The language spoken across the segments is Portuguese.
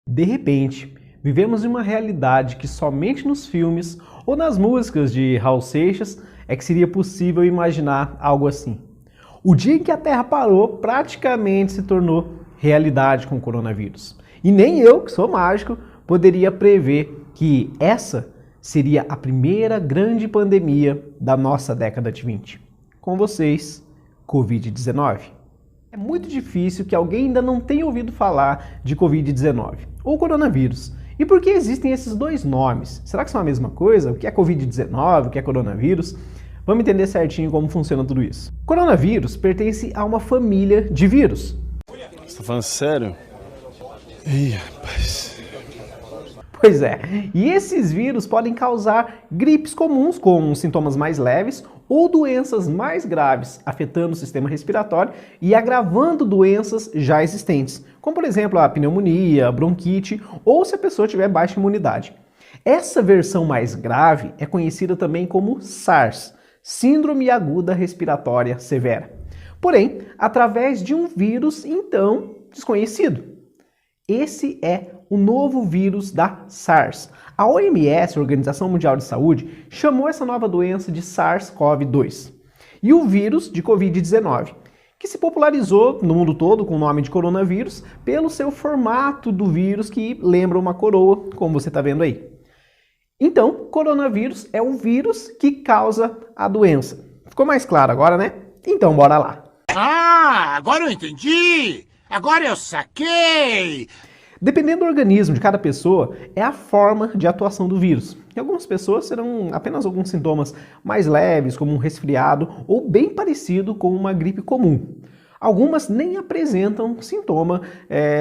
De repente, vivemos em uma realidade que somente nos filmes ou nas músicas de Raul Seixas é que seria possível imaginar algo assim. O dia em que a Terra parou praticamente se tornou realidade com o coronavírus. E nem eu, que sou mágico, poderia prever que essa seria a primeira grande pandemia da nossa década de 20. Com vocês, Covid-19. É muito difícil que alguém ainda não tenha ouvido falar de Covid-19 ou coronavírus. E por que existem esses dois nomes? Será que são a mesma coisa? O que é Covid-19? O que é coronavírus? Vamos entender certinho como funciona tudo isso. Coronavírus pertence a uma família de vírus. Você tá falando sério? Ih, rapaz. Pois é, e esses vírus podem causar gripes comuns com sintomas mais leves ou doenças mais graves, afetando o sistema respiratório e agravando doenças já existentes, como por exemplo a pneumonia, a bronquite ou se a pessoa tiver baixa imunidade. Essa versão mais grave é conhecida também como SARS, Síndrome Aguda Respiratória Severa. Porém, através de um vírus então desconhecido. Esse é o novo vírus da SARS. A OMS, Organização Mundial de Saúde, chamou essa nova doença de SARS-CoV-2. E o vírus de Covid-19, que se popularizou no mundo todo com o nome de coronavírus pelo seu formato do vírus que lembra uma coroa, como você está vendo aí. Então, coronavírus é o vírus que causa a doença. Ficou mais claro agora, né? Então, bora lá. Ah, agora eu entendi! Agora eu saquei! Dependendo do organismo de cada pessoa, é a forma de atuação do vírus. Em algumas pessoas serão apenas alguns sintomas mais leves, como um resfriado, ou bem parecido com uma gripe comum. Algumas nem apresentam sintoma,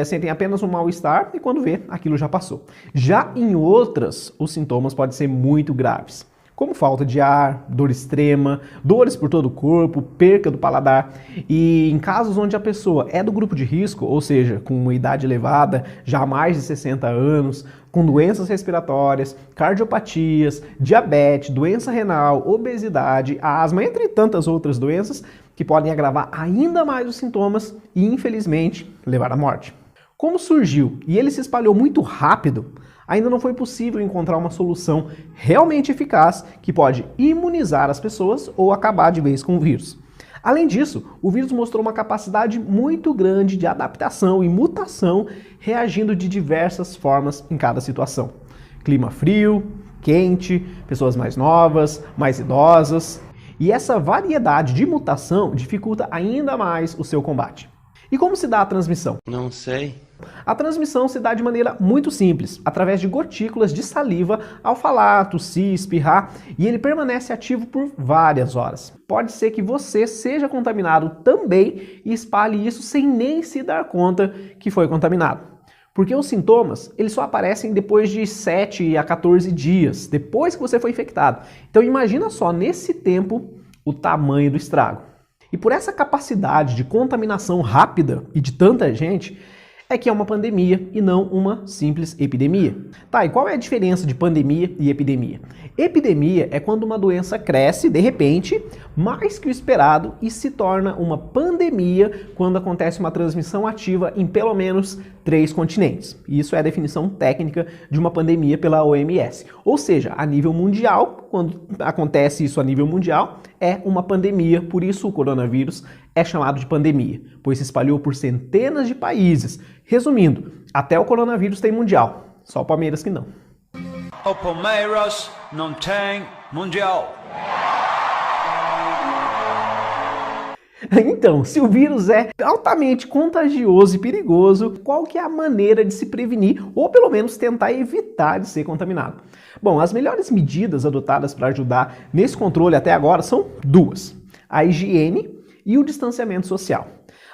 sentem apenas um mal-estar e quando vê, aquilo já passou. Já em outras, os sintomas podem ser muito graves, como falta de ar, dor extrema, dores por todo o corpo, perca do paladar. E em casos onde a pessoa é do grupo de risco, ou seja, com uma idade elevada, já há mais de 60 anos, com doenças respiratórias, cardiopatias, diabetes, doença renal, obesidade, asma, entre tantas outras doenças que podem agravar ainda mais os sintomas e, infelizmente, levar à morte. Como surgiu e ele se espalhou muito rápido, ainda não foi possível encontrar uma solução realmente eficaz que pode imunizar as pessoas ou acabar de vez com o vírus. Além disso, o vírus mostrou uma capacidade muito grande de adaptação e mutação, reagindo de diversas formas em cada situação. Clima frio, quente, pessoas mais novas, mais idosas. E essa variedade de mutação dificulta ainda mais o seu combate. E como se dá a transmissão? Não sei. A transmissão se dá de maneira muito simples, através de gotículas de saliva ao falar, tossir, espirrar, e ele permanece ativo por várias horas. Pode ser que você seja contaminado também e espalhe isso sem nem se dar conta que foi contaminado. Porque os sintomas, eles só aparecem depois de 7 a 14 dias, depois que você foi infectado. Então imagina só, nesse tempo, o tamanho do estrago. E por essa capacidade de contaminação rápida e de tanta gente, é que é uma pandemia e não uma simples epidemia. Tá, e qual é a diferença de pandemia e epidemia? Epidemia é quando uma doença cresce, de repente, mais que o esperado e se torna uma pandemia quando acontece uma transmissão ativa em pelo menos 3 continentes. Isso é a definição técnica de uma pandemia pela OMS. Ou seja, a nível mundial, quando acontece isso a nível mundial, é uma pandemia, por isso o coronavírus é chamado de pandemia, pois se espalhou por centenas de países. Resumindo, até o coronavírus tem mundial, só o Palmeiras que não. O Palmeiras não tem mundial. Então, se o vírus é altamente contagioso e perigoso, qual que é a maneira de se prevenir ou pelo menos tentar evitar de ser contaminado? Bom, as melhores medidas adotadas para ajudar nesse controle até agora são duas: a higiene e o distanciamento social.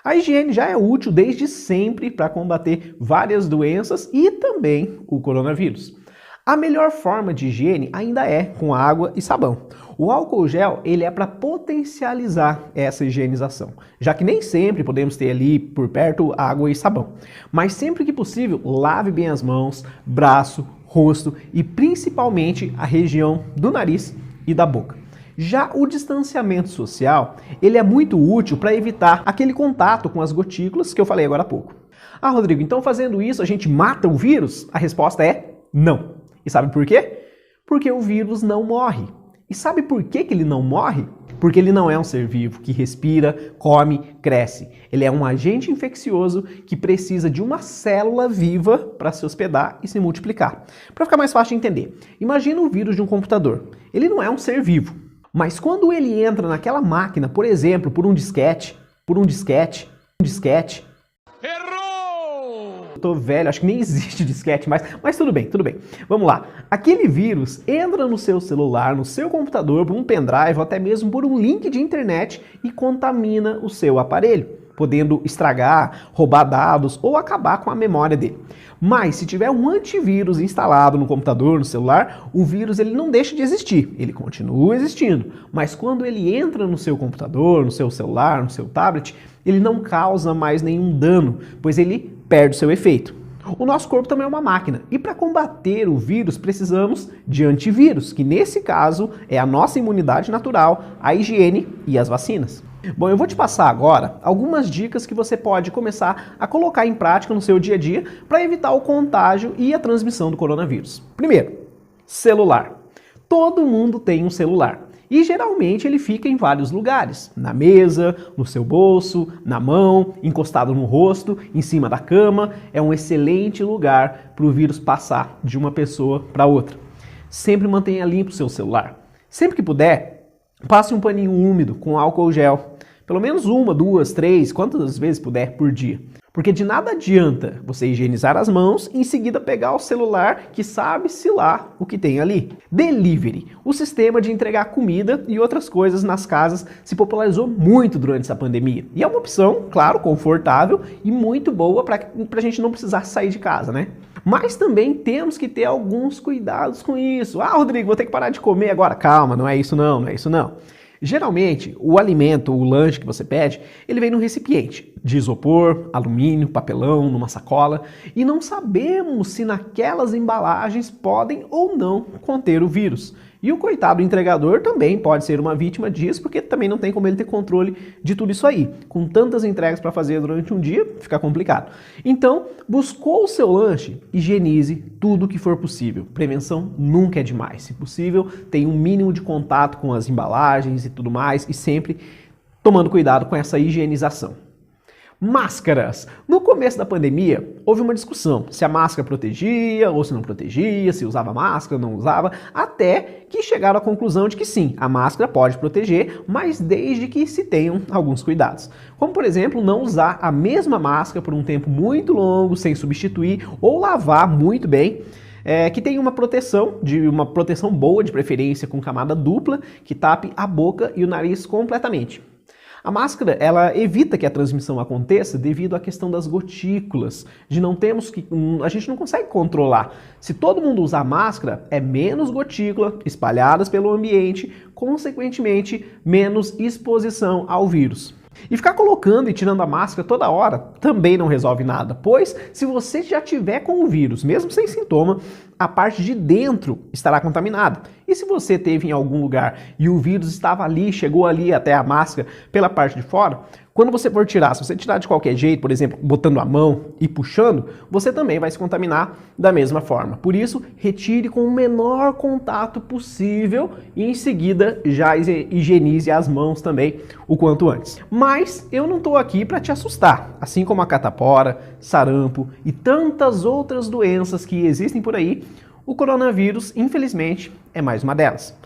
A higiene já é útil desde sempre para combater várias doenças e também o coronavírus. A melhor forma de higiene ainda é com água e sabão. O álcool gel, ele é para potencializar essa higienização, já que nem sempre podemos ter ali por perto água e sabão. Mas sempre que possível, lave bem as mãos, braço, rosto e principalmente a região do nariz e da boca. Já o distanciamento social, ele é muito útil para evitar aquele contato com as gotículas que eu falei agora há pouco. Ah, Rodrigo, então fazendo isso a gente mata o vírus? A resposta é não. E sabe por quê? Porque o vírus não morre. E sabe por que ele não morre? Porque ele não é um ser vivo que respira, come, cresce. Ele é um agente infeccioso que precisa de uma célula viva para se hospedar e se multiplicar. Para ficar mais fácil de entender, imagina o vírus de um computador. Ele não é um ser vivo, mas quando ele entra naquela máquina, por exemplo, por um disquete... Eu tô velho, acho que nem existe disquete mais, mas tudo bem. Vamos lá. Aquele vírus entra no seu celular, no seu computador, por um pendrive ou até mesmo por um link de internet e contamina o seu aparelho, podendo estragar, roubar dados ou acabar com a memória dele. Mas se tiver um antivírus instalado no computador, no celular, o vírus ele não deixa de existir, ele continua existindo. Mas quando ele entra no seu computador, no seu celular, no seu tablet, ele não causa mais nenhum dano, pois ele perde o seu efeito. O nosso corpo também é uma máquina e para combater o vírus precisamos de antivírus, que nesse caso é a nossa imunidade natural, a higiene e as vacinas. Bom, eu vou te passar agora algumas dicas que você pode começar a colocar em prática no seu dia a dia para evitar o contágio e a transmissão do coronavírus. Primeiro, celular. Todo mundo tem um celular. E geralmente ele fica em vários lugares, na mesa, no seu bolso, na mão, encostado no rosto, em cima da cama. É um excelente lugar para o vírus passar de uma pessoa para outra. Sempre mantenha limpo o seu celular. Sempre que puder, passe um paninho úmido com álcool gel. Pelo menos 1, 2, 3, quantas vezes puder por dia. Porque de nada adianta você higienizar as mãos e em seguida pegar o celular que sabe-se lá o que tem ali. Delivery. O sistema de entregar comida e outras coisas nas casas se popularizou muito durante essa pandemia. E é uma opção, claro, confortável e muito boa para a gente não precisar sair de casa, né? Mas também temos que ter alguns cuidados com isso. Ah, Rodrigo, vou ter que parar de comer agora. Calma, não é isso não. Geralmente, o alimento, o lanche que você pede, ele vem num recipiente de isopor, alumínio, papelão, numa sacola, e não sabemos se naquelas embalagens podem ou não conter o vírus. E o coitado entregador também pode ser uma vítima disso, porque também não tem como ele ter controle de tudo isso aí. Com tantas entregas para fazer durante um dia, fica complicado. Então, buscou o seu lanche, higienize tudo o que for possível. Prevenção nunca é demais. Se possível, tenha um mínimo de contato com as embalagens e tudo mais, e sempre tomando cuidado com essa higienização. Máscaras. No começo da pandemia, houve uma discussão se a máscara protegia ou se não protegia, se usava máscara ou não usava, até que chegaram à conclusão de que sim, a máscara pode proteger, mas desde que se tenham alguns cuidados. Como, por exemplo, não usar a mesma máscara por um tempo muito longo, sem substituir, ou lavar muito bem, que tenha uma proteção boa, de preferência com camada dupla, que tape a boca e o nariz completamente. A máscara, ela evita que a transmissão aconteça devido à questão das gotículas, a gente não consegue controlar. Se todo mundo usar máscara, é menos gotícula espalhadas pelo ambiente, consequentemente, menos exposição ao vírus. E ficar colocando e tirando a máscara toda hora também não resolve nada, pois se você já tiver com o vírus, mesmo sem sintoma, a parte de dentro estará contaminada. E se você teve em algum lugar e o vírus estava ali, chegou ali até a máscara pela parte de fora, quando você for tirar, se você tirar de qualquer jeito, por exemplo, botando a mão e puxando, você também vai se contaminar da mesma forma. Por isso, retire com o menor contato possível e em seguida já higienize as mãos também o quanto antes. Mas eu não estou aqui para te assustar, assim como a catapora, sarampo e tantas outras doenças que existem por aí, o coronavírus, infelizmente, é mais uma delas.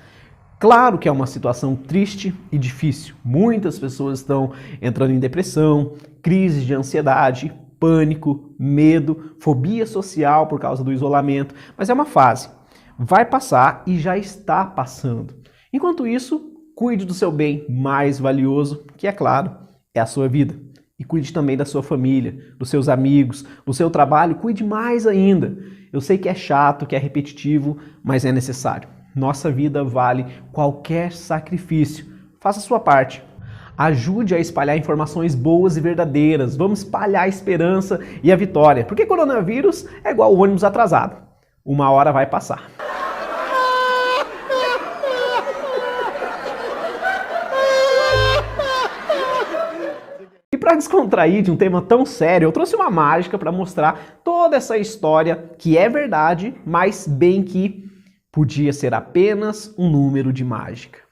Claro que é uma situação triste e difícil. Muitas pessoas estão entrando em depressão, crises de ansiedade, pânico, medo, fobia social por causa do isolamento, mas é uma fase. Vai passar e já está passando. Enquanto isso, cuide do seu bem mais valioso, que é claro, é a sua vida. E cuide também da sua família, dos seus amigos, do seu trabalho, cuide mais ainda. Eu sei que é chato, que é repetitivo, mas é necessário. Nossa vida vale qualquer sacrifício. Faça a sua parte. Ajude a espalhar informações boas e verdadeiras. Vamos espalhar a esperança e a vitória. Porque coronavírus é igual o ônibus atrasado. Uma hora vai passar. para descontrair de um tema tão sério, eu trouxe uma mágica para mostrar toda essa história que é verdade, mas bem que podia ser apenas um número de mágica.